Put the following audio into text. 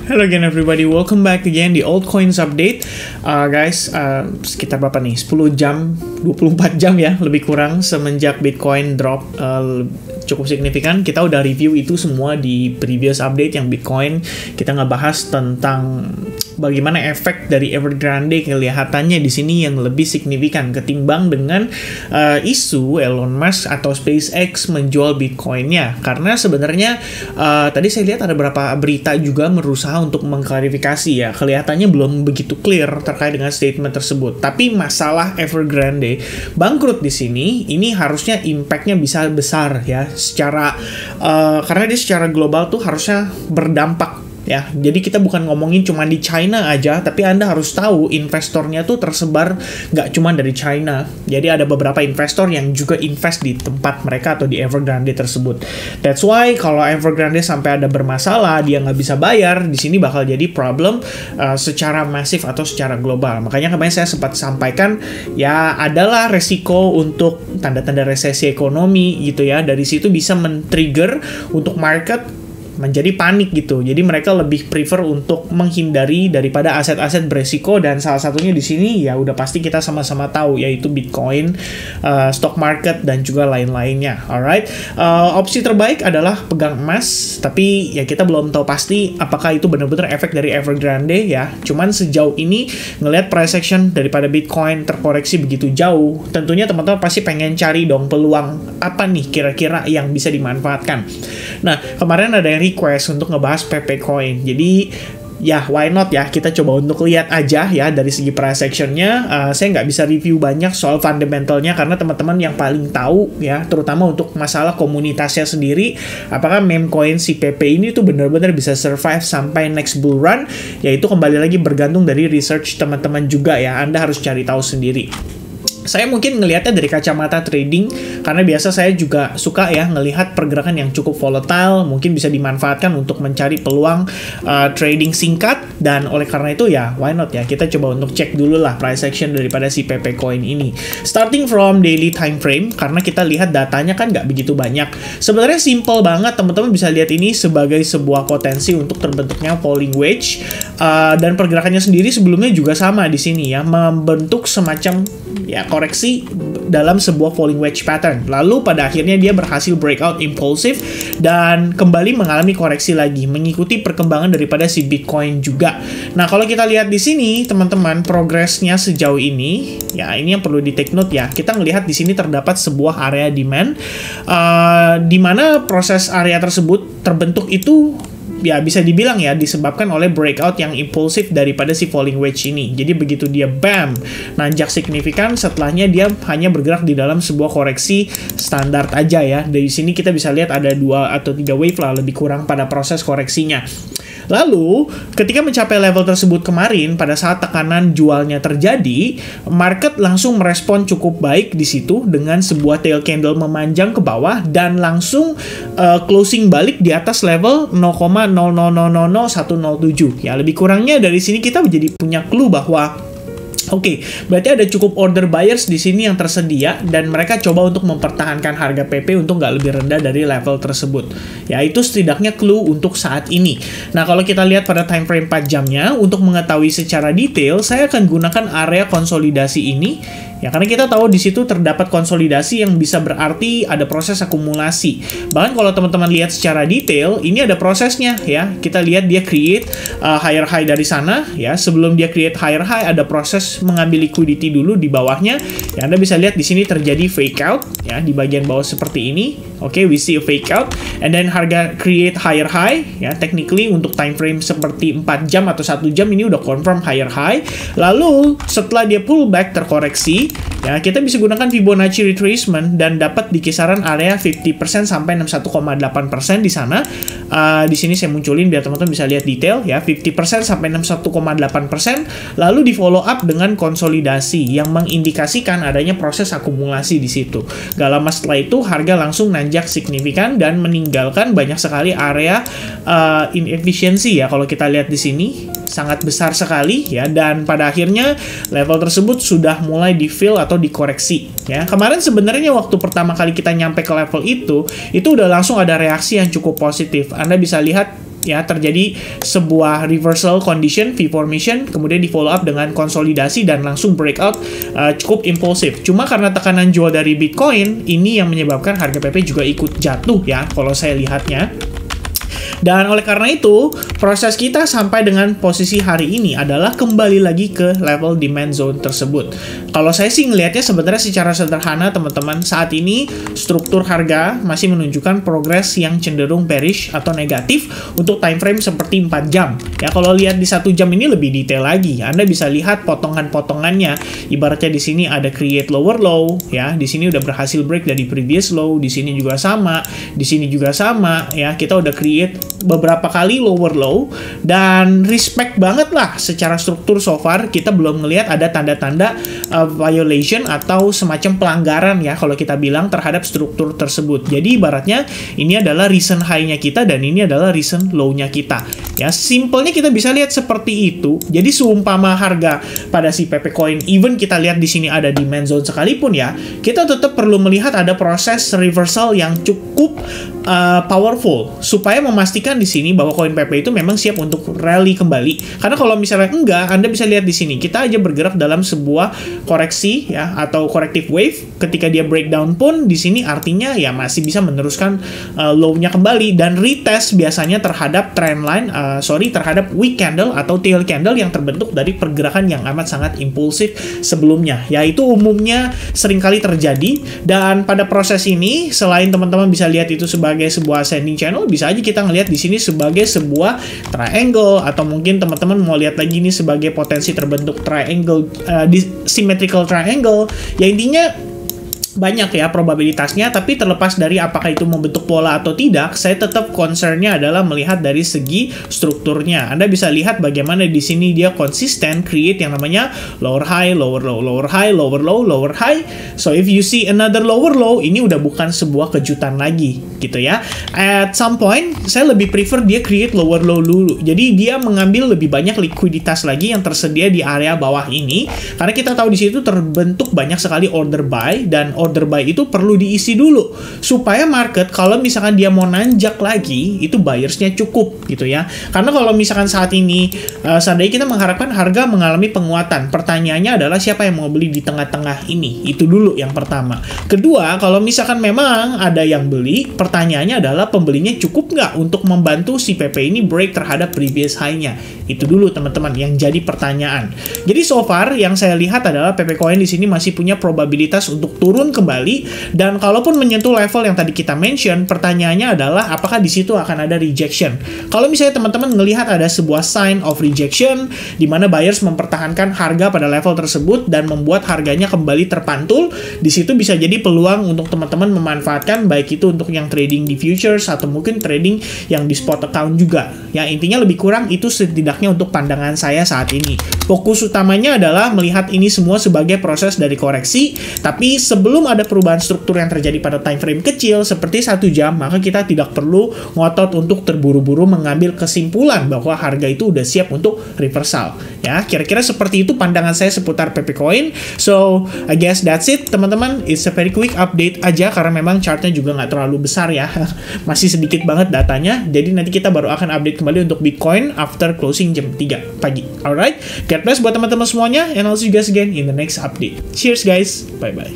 Hello again everybody, welcome back again di Altcoins Update. Guys, sekitar berapa nih? 10 jam, 24 jam ya, lebih kurang semenjak Bitcoin drop cukup signifikan. Kita udah review itu semua di previous update yang Bitcoin. Kita ngebahas tentang bagaimana efek dari Evergrande kelihatannya di sini yang lebih signifikan ketimbang dengan isu Elon Musk atau SpaceX menjual Bitcoinnya. Karena sebenarnya tadi saya lihat ada beberapa berita juga berusaha untuk mengklarifikasi ya. Kelihatannya belum begitu clear terkait dengan statement tersebut. Tapi masalah Evergrande bangkrut di sini, ini harusnya impact-nya bisa besar ya. Secara karena dia secara global tuh harusnya berdampak. Ya, jadi kita bukan ngomongin cuma di China aja, tapi Anda harus tahu investornya tuh tersebar nggak cuma dari China. Jadi ada beberapa investor yang juga invest di tempat mereka atau di Evergrande tersebut. That's why kalau Evergrande sampai ada bermasalah, dia nggak bisa bayar, di sini bakal jadi problem secara masif atau secara global. Makanya kemarin saya sempat sampaikan, ya adalah resiko untuk tanda-tanda resesi ekonomi gitu ya. Dari situ bisa men-trigger untuk market menjadi panik gitu. Jadi mereka lebih prefer untuk menghindari daripada aset-aset beresiko, dan salah satunya di sini ya udah pasti kita sama-sama tahu yaitu Bitcoin, stock market dan juga lain-lainnya. Alright. Opsi terbaik adalah pegang emas, tapi ya kita belum tahu pasti apakah itu benar-benar efek dari Evergrande ya. Cuman sejauh ini ngelihat price action daripada Bitcoin terkoreksi begitu jauh, tentunya teman-teman pasti pengen cari dong peluang apa nih kira-kira yang bisa dimanfaatkan. Nah, kemarin ada yang request untuk ngebahas PP Coin. Jadi, ya why not ya, kita coba untuk lihat aja ya dari segi price action-nya. Saya nggak bisa review banyak soal fundamentalnya karena teman-teman yang paling tahu ya, terutama untuk masalah komunitasnya sendiri, apakah meme coin si PP ini tuh benar-benar bisa survive sampai next bull run, yaitu kembali lagi bergantung dari research teman-teman juga ya. Anda harus cari tahu sendiri. Saya mungkin ngelihatnya dari kacamata trading, karena biasa saya juga suka ya ngelihat pergerakan yang cukup volatile, mungkin bisa dimanfaatkan untuk mencari peluang trading singkat, dan oleh karena itu ya why not ya, kita coba untuk cek dulu lah price action daripada si PP Coin ini. Starting from daily time frame, karena kita lihat datanya kan nggak begitu banyak. Sebenarnya simple banget, teman-teman bisa lihat ini sebagai sebuah potensi untuk terbentuknya falling wedge, dan pergerakannya sendiri sebelumnya juga sama di sini ya, membentuk semacam ya koreksi dalam sebuah falling wedge pattern. Lalu pada akhirnya dia berhasil breakout impulsif dan kembali mengalami koreksi lagi, mengikuti perkembangan daripada si Bitcoin juga. Nah, kalau kita lihat di sini teman-teman, progresnya sejauh ini ya, ini yang perlu di take note ya. Kita ngelihat di sini terdapat sebuah area demand, di mana proses area tersebut terbentuk itu ya bisa dibilang ya disebabkan oleh breakout yang impulsif daripada si falling wedge ini. Jadi begitu dia bam nanjak signifikan, setelahnya dia hanya bergerak di dalam sebuah koreksi standar aja ya. Dari sini kita bisa lihat ada 2 atau 3 wave lah lebih kurang pada proses koreksinya. Lalu, ketika mencapai level tersebut kemarin, pada saat tekanan jualnya terjadi, market langsung merespon cukup baik di situ dengan sebuah tail candle memanjang ke bawah dan langsung closing balik di atas level 0,00000107. Ya, lebih kurangnya dari sini kita menjadi punya clue bahwa oke, berarti ada cukup order buyers di sini yang tersedia dan mereka coba untuk mempertahankan harga PP untuk nggak lebih rendah dari level tersebut. Ya, itu setidaknya clue untuk saat ini. Nah, kalau kita lihat pada time frame 4 jamnya, untuk mengetahui secara detail, saya akan gunakan area konsolidasi ini. Ya, karena kita tahu di situ terdapat konsolidasi yang bisa berarti ada proses akumulasi. Bahkan kalau teman-teman lihat secara detail, ini ada prosesnya ya. Kita lihat dia create higher high dari sana ya. Sebelum dia create higher high, ada proses mengambil liquidity dulu di bawahnya. Ya, Anda bisa lihat di sini terjadi fake out ya di bagian bawah seperti ini. Oke, we see a fake out and then harga create higher high ya. Technically untuk time frame seperti 4 jam atau 1 jam ini udah confirm higher high. Lalu setelah dia pullback terkoreksi, ya, kita bisa gunakan Fibonacci retracement dan dapat di kisaran area 50% sampai 61,8% di sana. Di sini saya munculin biar teman-teman bisa lihat detail ya, 50% sampai 61,8%, lalu di follow up dengan konsolidasi yang mengindikasikan adanya proses akumulasi di situ. Gak lama setelah itu harga langsung nanjak signifikan dan meninggalkan banyak sekali area inefisiensi ya. Kalau kita lihat di sini sangat besar sekali ya, dan pada akhirnya level tersebut sudah mulai di fill atau dikoreksi ya. Kemarin sebenarnya waktu pertama kali kita nyampe ke level itu udah langsung ada reaksi yang cukup positif. Anda bisa lihat ya, terjadi sebuah reversal condition V formation, kemudian di follow up dengan konsolidasi dan langsung breakout cukup impulsif. Cuma karena tekanan jual dari Bitcoin ini yang menyebabkan harga PP juga ikut jatuh ya kalau saya lihatnya. Dan oleh karena itu, proses kita sampai dengan posisi hari ini adalah kembali lagi ke level demand zone tersebut. Kalau saya sih ngelihatnya sebenarnya secara sederhana teman-teman, saat ini struktur harga masih menunjukkan progres yang cenderung bearish atau negatif untuk time frame seperti 4 jam. Ya, kalau lihat di 1 jam ini lebih detail lagi. Anda bisa lihat potongan-potongannya. Ibaratnya di sini ada create lower low, ya. Di sini udah berhasil break dari previous low, di sini juga sama, di sini juga sama, ya. Kita udah create beberapa kali lower low dan respect banget lah secara struktur so far. Kita belum ngelihat ada tanda-tanda violation atau semacam pelanggaran ya kalau kita bilang terhadap struktur tersebut. Jadi ibaratnya ini adalah recent high-nya kita dan ini adalah recent low-nya kita. Ya, simpelnya kita bisa lihat seperti itu. Jadi seumpama harga pada si PP Coin, even kita lihat di sini ada demand zone sekalipun ya, kita tetap perlu melihat ada proses reversal yang cukup powerful supaya memastikan di sini bahwa koin PP itu memang siap untuk rally kembali. Karena kalau misalnya enggak, Anda bisa lihat di sini kita aja bergerak dalam sebuah koreksi ya atau corrective wave. Ketika dia breakdown pun di sini artinya ya masih bisa meneruskan low-nya kembali dan retest biasanya terhadap trendline terhadap weak candle atau tail candle yang terbentuk dari pergerakan yang amat sangat impulsif sebelumnya. Yaitu umumnya seringkali terjadi dan pada proses ini selain teman-teman bisa lihat itu sebagai sebuah ascending channel, bisa aja kita ngelihat di sini sebagai sebuah triangle atau mungkin teman-teman mau lihat lagi ini sebagai potensi terbentuk triangle symmetrical triangle. Ya intinya banyak ya probabilitasnya, tapi terlepas dari apakah itu membentuk pola atau tidak, saya tetap concernnya adalah melihat dari segi strukturnya. Anda bisa lihat bagaimana di sini dia konsisten create yang namanya lower high, lower low, lower high, lower low, lower high. So if you see another lower low, ini udah bukan sebuah kejutan lagi gitu ya. At some point, saya lebih prefer dia create lower low dulu. Jadi dia mengambil lebih banyak likuiditas lagi yang tersedia di area bawah ini, karena kita tahu di situ terbentuk banyak sekali order buy dan order buy itu perlu diisi dulu supaya market kalau misalkan dia mau nanjak lagi itu buyersnya cukup gitu ya. Karena kalau misalkan saat ini seandainya kita mengharapkan harga mengalami penguatan, pertanyaannya adalah siapa yang mau beli di tengah-tengah ini. Itu dulu yang pertama. Kedua, kalau misalkan memang ada yang beli, pertanyaannya adalah pembelinya cukup nggak untuk membantu si PP ini break terhadap previous high-nya. Itu dulu teman-teman yang jadi pertanyaan. Jadi so far yang saya lihat adalah PP Coin di sini masih punya probabilitas untuk turun kembali, dan kalaupun menyentuh level yang tadi kita mention, pertanyaannya adalah apakah di situ akan ada rejection. Kalau misalnya teman-teman melihat ada sebuah sign of rejection di mana buyers mempertahankan harga pada level tersebut dan membuat harganya kembali terpantul, di situ bisa jadi peluang untuk teman-teman memanfaatkan, baik itu untuk yang trading di futures atau mungkin trading yang di spot account juga. Ya intinya lebih kurang itu setidaknya untuk pandangan saya saat ini. Fokus utamanya adalah melihat ini semua sebagai proses dari koreksi, tapi sebelum ada perubahan struktur yang terjadi pada time frame kecil seperti 1 jam, maka kita tidak perlu ngotot untuk terburu-buru mengambil kesimpulan bahwa harga itu udah siap untuk reversal. Ya, kira-kira seperti itu pandangan saya seputar PP Coin. So, I guess that's it, teman-teman. It's a very quick update aja karena memang chartnya juga nggak terlalu besar ya. Masih sedikit banget datanya. Jadi nanti kita baru akan update kembali untuk Bitcoin after closing jam 3 pagi. Alright, God bless buat teman-teman semuanya, and I'll see you guys again in the next update. Cheers guys, bye-bye.